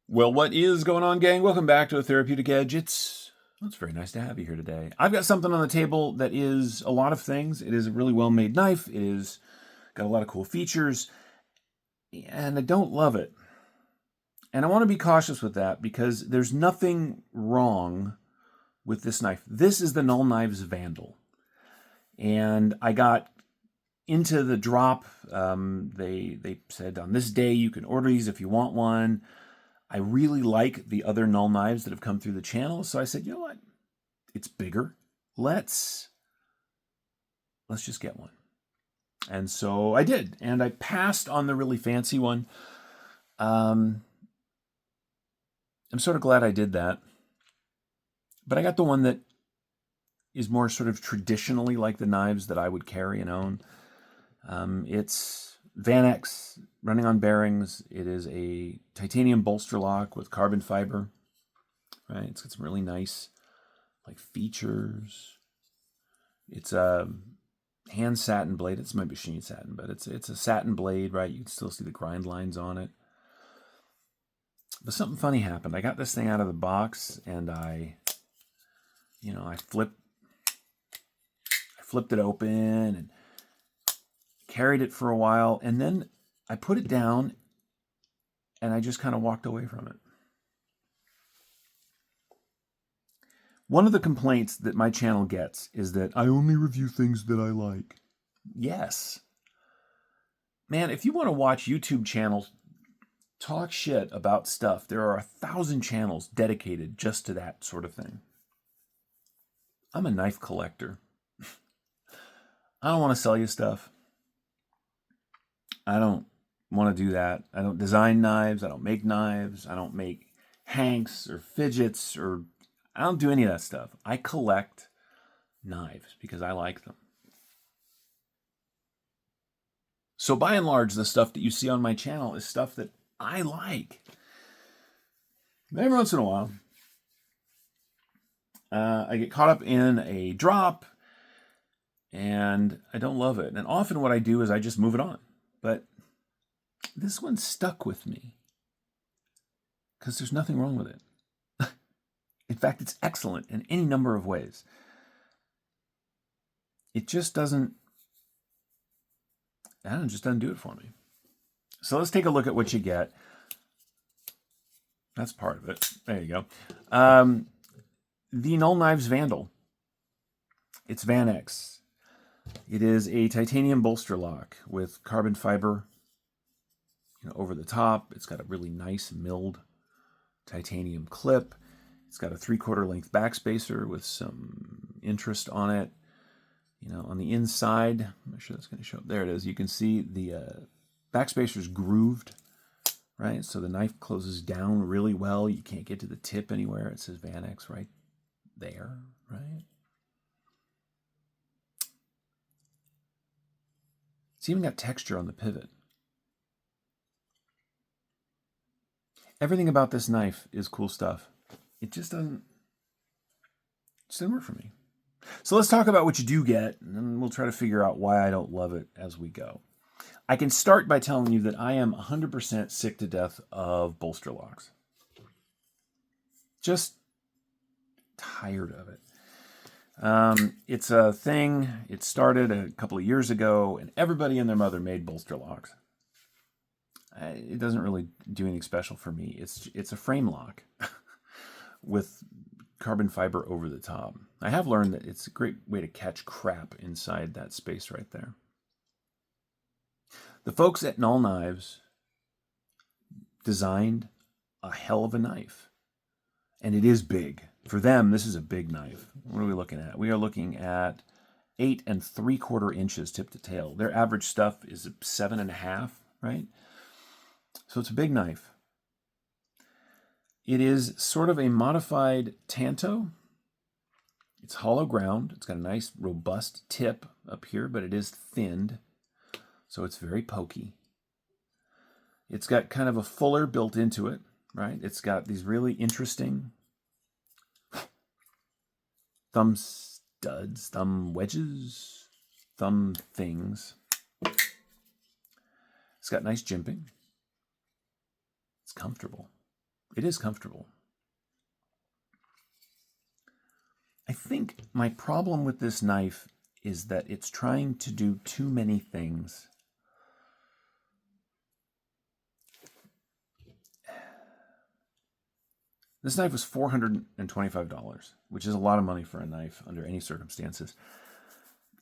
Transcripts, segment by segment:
Well, what is going on, gang? Welcome back to A Therapeutic Edge. It's very nice to have you here today. I've got something on the table that is a lot of things. It is a really well-made knife. It is got a lot of cool features, and I don't love it. And I want to be cautious with that because there's nothing wrong with this knife. This is the Null Knives Vandal. And I got into the drop. They said on this day you can order these if you want one. I really like the other Null knives that have come through the channel, so I said, you know what? It's bigger. Let's just get one. And so I did, and I passed on the really fancy one. I'm sort of glad I did that. But I got the one that is more sort of traditionally like the knives that I would carry and own. It's Vanax, running on bearings. It is a titanium bolster lock with carbon fiber. Right, it's got some really nice like features. It's a hand satin blade. It's my machine satin, but it's a satin blade, right? You can still see the grind lines on it. But something funny happened. I got this thing out of the box, and I flipped it open and carried it for a while, and then I put it down and I just kind of walked away from it. One of the complaints that my channel gets is that I only review things that I like. Yes. Man, if you want to watch YouTube channels talk shit about stuff, there are 1,000 channels dedicated just to that sort of thing. I'm a knife collector. I don't want to sell you stuff. I don't want to do that. I don't design knives. I don't make knives. I don't make hanks or fidgets, or I don't do any of that stuff. I collect knives because I like them. So by and large, the stuff that you see on my channel is stuff that I like. Every once in a while, I get caught up in a drop and I don't love it. And often what I do is I just move it on. But this one stuck with me because there's nothing wrong with it. In fact, it's excellent in any number of ways. It just doesn't do it for me. So let's take a look at what you get. That's part of it. There you go. The Null Knives Vandal. It's Vanax. It is a titanium bolster lock with carbon fiber over the top. It's got a really nice milled titanium clip. It's got a 3/4 length backspacer with some interest on it. On the inside, I'm not sure that's going to show up. There it is. You can see the backspacer is grooved, right? So the knife closes down really well. You can't get to the tip anywhere. It says Vanax right there, right? It's even got texture on the pivot. Everything about this knife is cool stuff. It just doesn't work for me. So let's talk about what you do get, and then we'll try to figure out why I don't love it as we go. I can start by telling you that I am 100% sick to death of bolster locks. Just tired of it. It's a thing. It started a couple of years ago, and everybody and their mother made bolster locks. It doesn't really do anything special for me. It's a frame lock with carbon fiber over the top. I have learned that it's a great way to catch crap inside that space right there. The folks at Null Knives designed a hell of a knife, and it is big. For them, this is a big knife. What are we looking at? We are looking at 8 3/4 inches tip to tail. Their average stuff is 7.5, right? So it's a big knife. It is sort of a modified tanto. It's hollow ground. It's got a nice robust tip up here, but it is thinned, so it's very pokey. It's got kind of a fuller built into it, right? It's got these really interesting thumb studs, thumb wedges, thumb things. It's got nice jimping. It's comfortable. It is comfortable. I think my problem with this knife is that it's trying to do too many things. This knife was $425, which is a lot of money for a knife under any circumstances.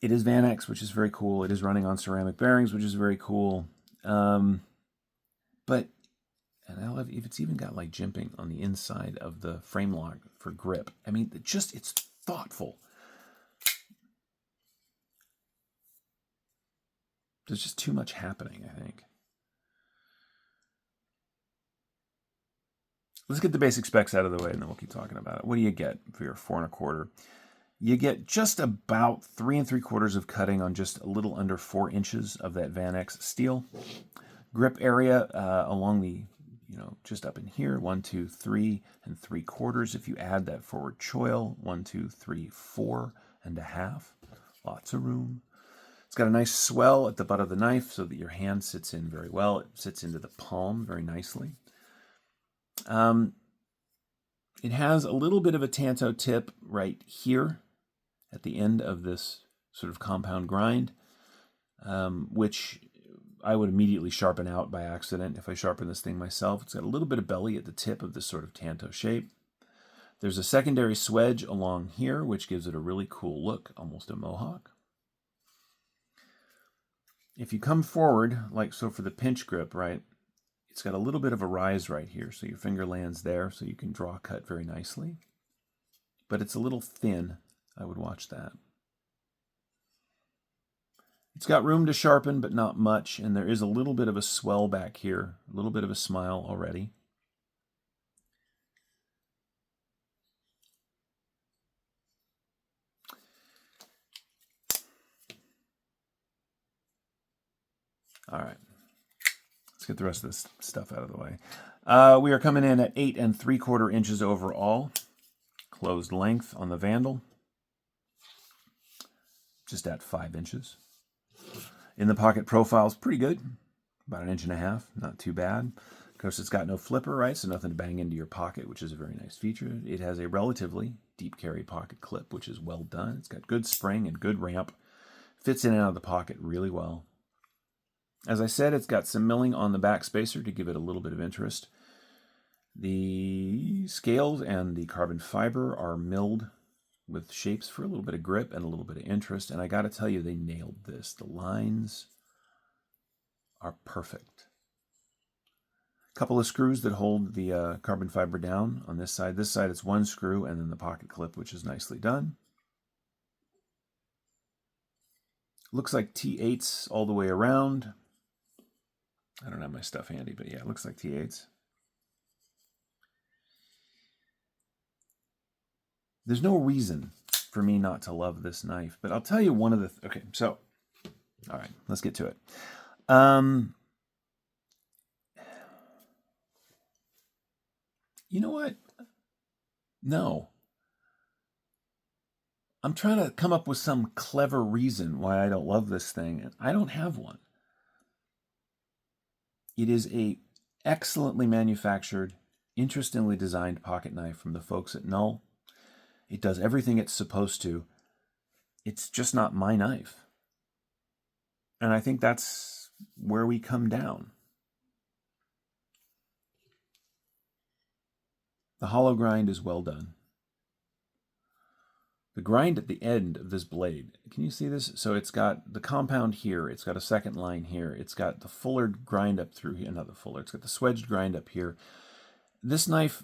It is Vanax, which is very cool. It is running on ceramic bearings, which is very cool. But, and I love if it's even got like jimping on the inside of the frame lock for grip. I mean, it's thoughtful. There's just too much happening, I think. Let's get the basic specs out of the way, and then we'll keep talking about it. What do you get for your 4 1/4? You get just about 3 3/4 of cutting on just a little under 4 inches of that Vanax steel. Grip area along the, just up in here, 1, 2, 3 3/4. If you add that forward choil, 1, 2, 3, 4 1/2. Lots of room. It's got a nice swell at the butt of the knife so that your hand sits in very well. It sits into the palm very nicely. It has a little bit of a tanto tip right here at the end of this sort of compound grind, which I would immediately sharpen out by accident if I sharpen this thing myself. It's got a little bit of belly at the tip of this sort of tanto shape. There's a secondary swedge along here, which gives it a really cool look, almost a mohawk. If you come forward, like so for the pinch grip, right, it's got a little bit of a rise right here, so your finger lands there, so you can draw cut very nicely. But it's a little thin. I would watch that. It's got room to sharpen, but not much, and there is a little bit of a swell back here, a little bit of a smile already. All right. Let's get the rest of this stuff out of the way. We are coming in at 8 3/4 inches overall. Closed length on the Vandal. Just at 5 inches. In the pocket profile is pretty good. About 1.5 inches. Not too bad. Of course, it's got no flipper, right? So nothing to bang into your pocket, which is a very nice feature. It has a relatively deep carry pocket clip, which is well done. It's got good spring and good ramp. Fits in and out of the pocket really well. As I said, it's got some milling on the back spacer to give it a little bit of interest. The scales and the carbon fiber are milled with shapes for a little bit of grip and a little bit of interest. And I got to tell you, they nailed this. The lines are perfect. A couple of screws that hold the carbon fiber down on this side. This side, it's 1 screw and then the pocket clip, which is nicely done. Looks like T8s all the way around. I don't have my stuff handy, but yeah, it looks like T8s. There's no reason for me not to love this knife, but I'll tell you one of the... Okay, so, all right, let's get to it. You know what? No. I'm trying to come up with some clever reason why I don't love this thing, and I don't have one. It is a excellently manufactured, interestingly designed pocket knife from the folks at Null. It does everything it's supposed to. It's just not my knife. And I think that's where we come down. The hollow grind is well done. The grind at the end of this blade, can you see this? So it's got the compound here, it's got a second line here, it's got the fullered grind up through here, not the fuller, it's got the swedged grind up here. This knife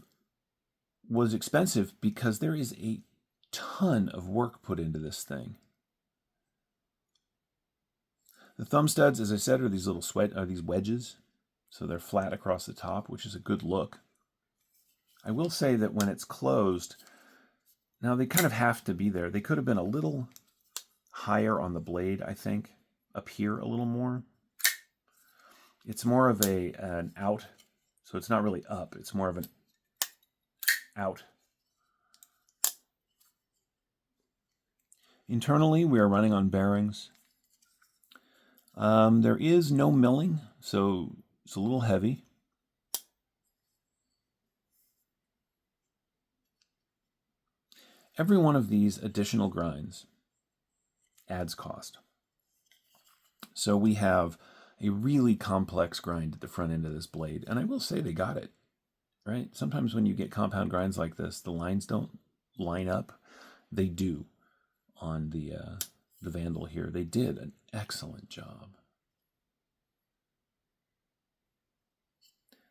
was expensive because there is a ton of work put into this thing. The thumb studs, as I said, are these little these wedges, so they're flat across the top, which is a good look. I will say that when it's closed, now they kind of have to be there. They could have been a little higher on the blade, I think, up here a little more. It's more of an out, so it's not really up. It's more of an out. Internally, we are running on bearings. There is no milling, so it's a little heavy. every one of these additional grinds adds cost. So we have a really complex grind at the front end of this blade, and I will say they got it, right? Sometimes when you get compound grinds like this, the lines don't line up. They do on the Vandal here. They did an excellent job.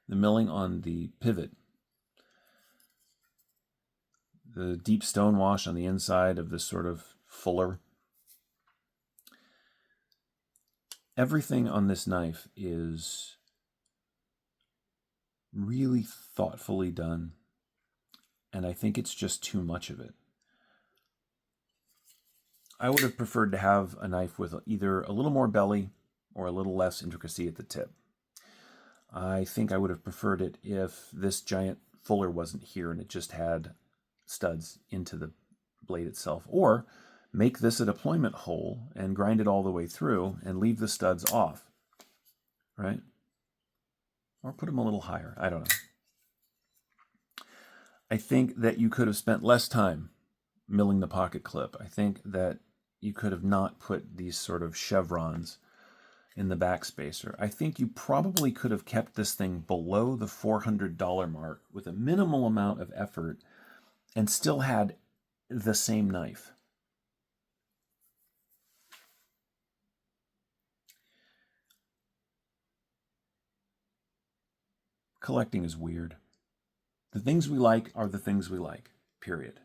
The milling on the pivot, the deep stone wash on the inside of this sort of fuller. Everything on this knife is really thoughtfully done, and I think it's just too much of it. I would have preferred to have a knife with either a little more belly or a little less intricacy at the tip. I think I would have preferred it if this giant fuller wasn't here and it just had studs into the blade itself, or make this a deployment hole and grind it all the way through and leave the studs off, right? Or put them a little higher, I don't know. I think that you could have spent less time milling the pocket clip. I think that you could have not put these sort of chevrons in the backspacer. I think you probably could have kept this thing below the $400 mark with a minimal amount of effort and still had the same knife. Collecting is weird. The things we like are the things we like, period.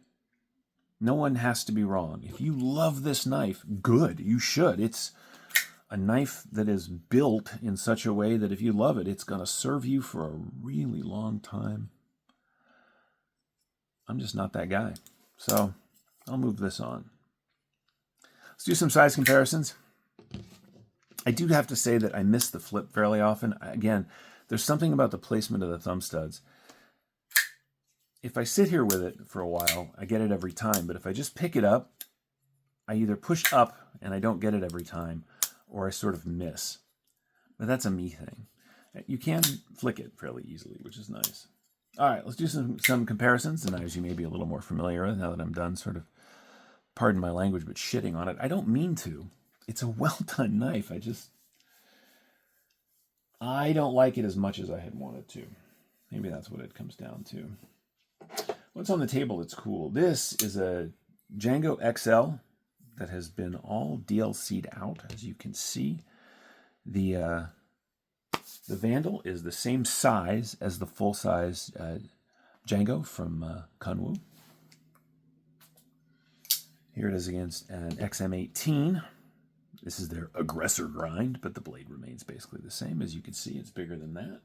No one has to be wrong. If you love this knife, good, you should. It's a knife that is built in such a way that if you love it, it's going to serve you for a really long time. I'm just not that guy. So I'll move this on. Let's do some size comparisons. I do have to say that I miss the flip fairly often. Again, there's something about the placement of the thumb studs. If I sit here with it for a while, I get it every time. But if I just pick it up, I either push up and I don't get it every time, or I sort of miss. But that's a me thing. You can flick it fairly easily, which is nice. All right, let's do some comparisons. The knives you may be a little more familiar with now that I'm done sort of, pardon my language, but shitting on it. I don't mean to. It's a well-done knife. I don't like it as much as I had wanted to. Maybe that's what it comes down to. What's on the table that's cool? This is a Django XL that has been all DLC'd out, as you can see. The Vandal is the same size as the full-size Django from Kunwu. Here it is against an XM18. This is their aggressor grind, but the blade remains basically the same. As you can see, it's bigger than that.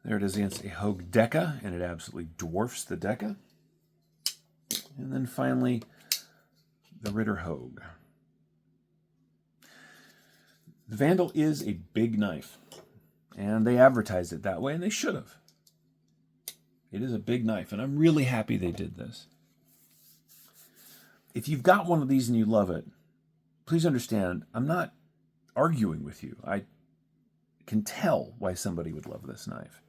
There it is against a Hogue Deca, and it absolutely dwarfs the Deca. And then finally, the Ritter Hogue. The Vandal is a big knife, and they advertised it that way, and they should have. It is a big knife, and I'm really happy they did this. If you've got one of these and you love it, please understand, I'm not arguing with you. I can tell why somebody would love this knife.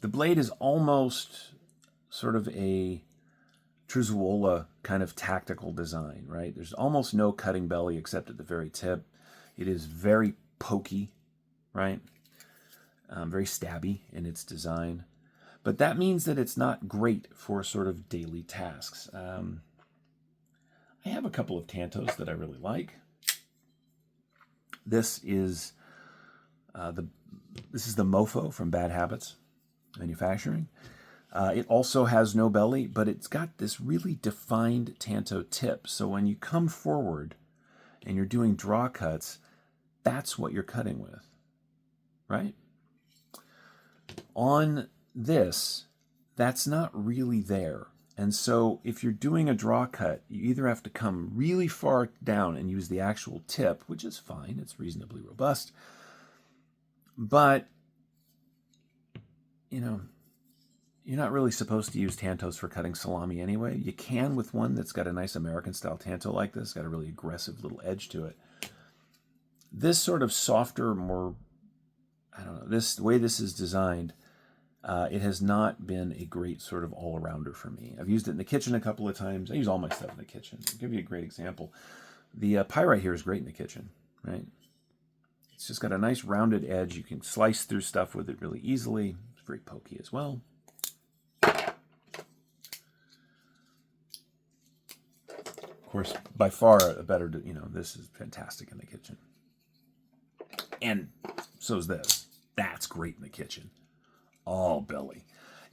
The blade is almost sort of a Trizuola kind of tactical design, right? There's almost no cutting belly except at the very tip. It is very pokey, right? Very stabby in its design. But that means that it's not great for sort of daily tasks. I have a couple of tantos that I really like. This is the Mofo from Bad Habits Manufacturing. It also has no belly, but it's got this really defined tanto tip. So when you come forward and you're doing draw cuts, that's what you're cutting with, right? On this, that's not really there. And so if you're doing a draw cut, you either have to come really far down and use the actual tip, which is fine, it's reasonably robust, but, you know, you're not really supposed to use tantos for cutting salami anyway. You can with one that's got a nice American-style tanto like this, got a really aggressive little edge to it. This sort of softer, more, I don't know, the way this is designed, it has not been a great sort of all-arounder for me. I've used it in the kitchen a couple of times. I use all my stuff in the kitchen. I'll give you a great example. The pyrite here is great in the kitchen, right? It's just got a nice rounded edge. You can slice through stuff with it really easily. It's very pokey as well. Of course, by far a better, this is fantastic in the kitchen. And so is this. That's great in the kitchen. All belly.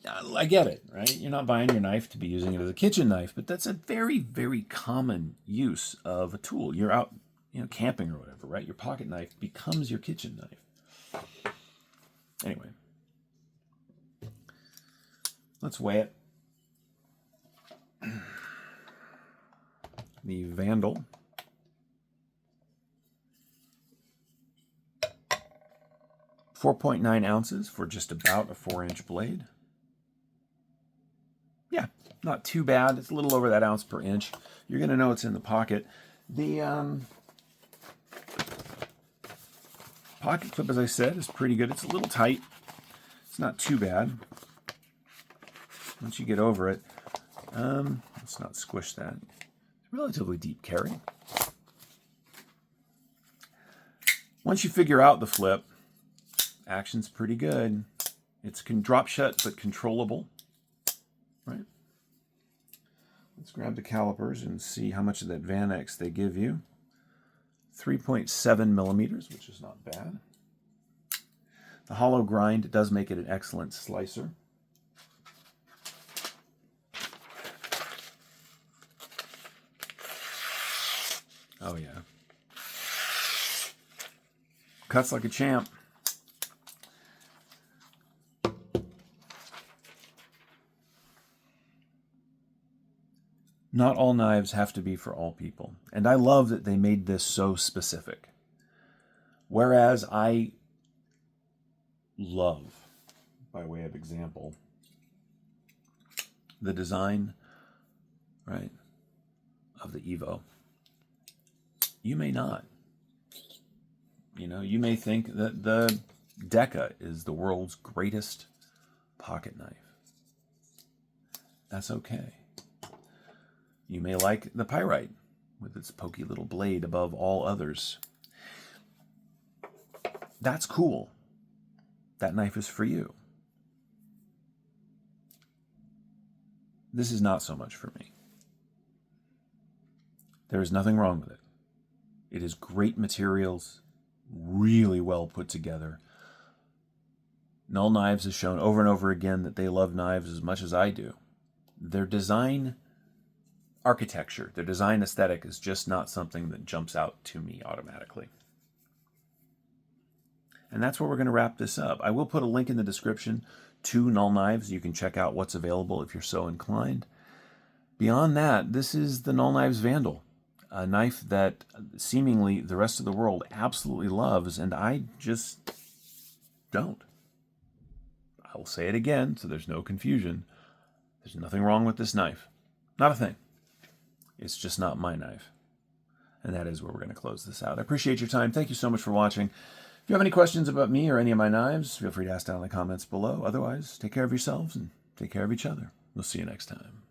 I get it, right? You're not buying your knife to be using it as a kitchen knife, but that's a very, very common use of a tool. You're out, camping or whatever, right? Your pocket knife becomes your kitchen knife. Anyway, let's weigh it. The Vandal. .9 ounces for just about a 4-inch blade. Yeah, not too bad. It's a little over that ounce per inch. You're going to know it's in the pocket. The pocket clip, as I said, is pretty good. It's a little tight. It's not too bad. Once you get over it, let's not squish that. It's relatively deep carry. Once you figure out the flip, action's pretty good. It's drop shut, but controllable, right? Let's grab the calipers and see how much of that Vanax they give you. 3.7 millimeters, which is not bad. The hollow grind does make it an excellent slicer. Oh yeah. Cuts like a champ. Not all knives have to be for all people. And I love that they made this so specific. Whereas I love, by way of example, the design, right, of the Evo. You may not. You may think that the Deca is the world's greatest pocket knife. That's okay. You may like the pyrite with its pokey little blade above all others. That's cool. That knife is for you. This is not so much for me. There is nothing wrong with it. It is great materials, really well put together. Null Knives has shown over and over again that they love knives as much as I do. Their design architecture, their design aesthetic is just not something that jumps out to me automatically. And that's where we're going to wrap this up. I will put a link in the description to Null Knives. You can check out what's available if you're so inclined. Beyond that, this is the Null Knives Vandal, a knife that seemingly the rest of the world absolutely loves, and I just don't. I will say it again so there's no confusion. There's nothing wrong with this knife. Not a thing. It's just not my knife. And that is where we're going to close this out. I appreciate your time. Thank you so much for watching. If you have any questions about me or any of my knives, feel free to ask down in the comments below. Otherwise, take care of yourselves and take care of each other. We'll see you next time.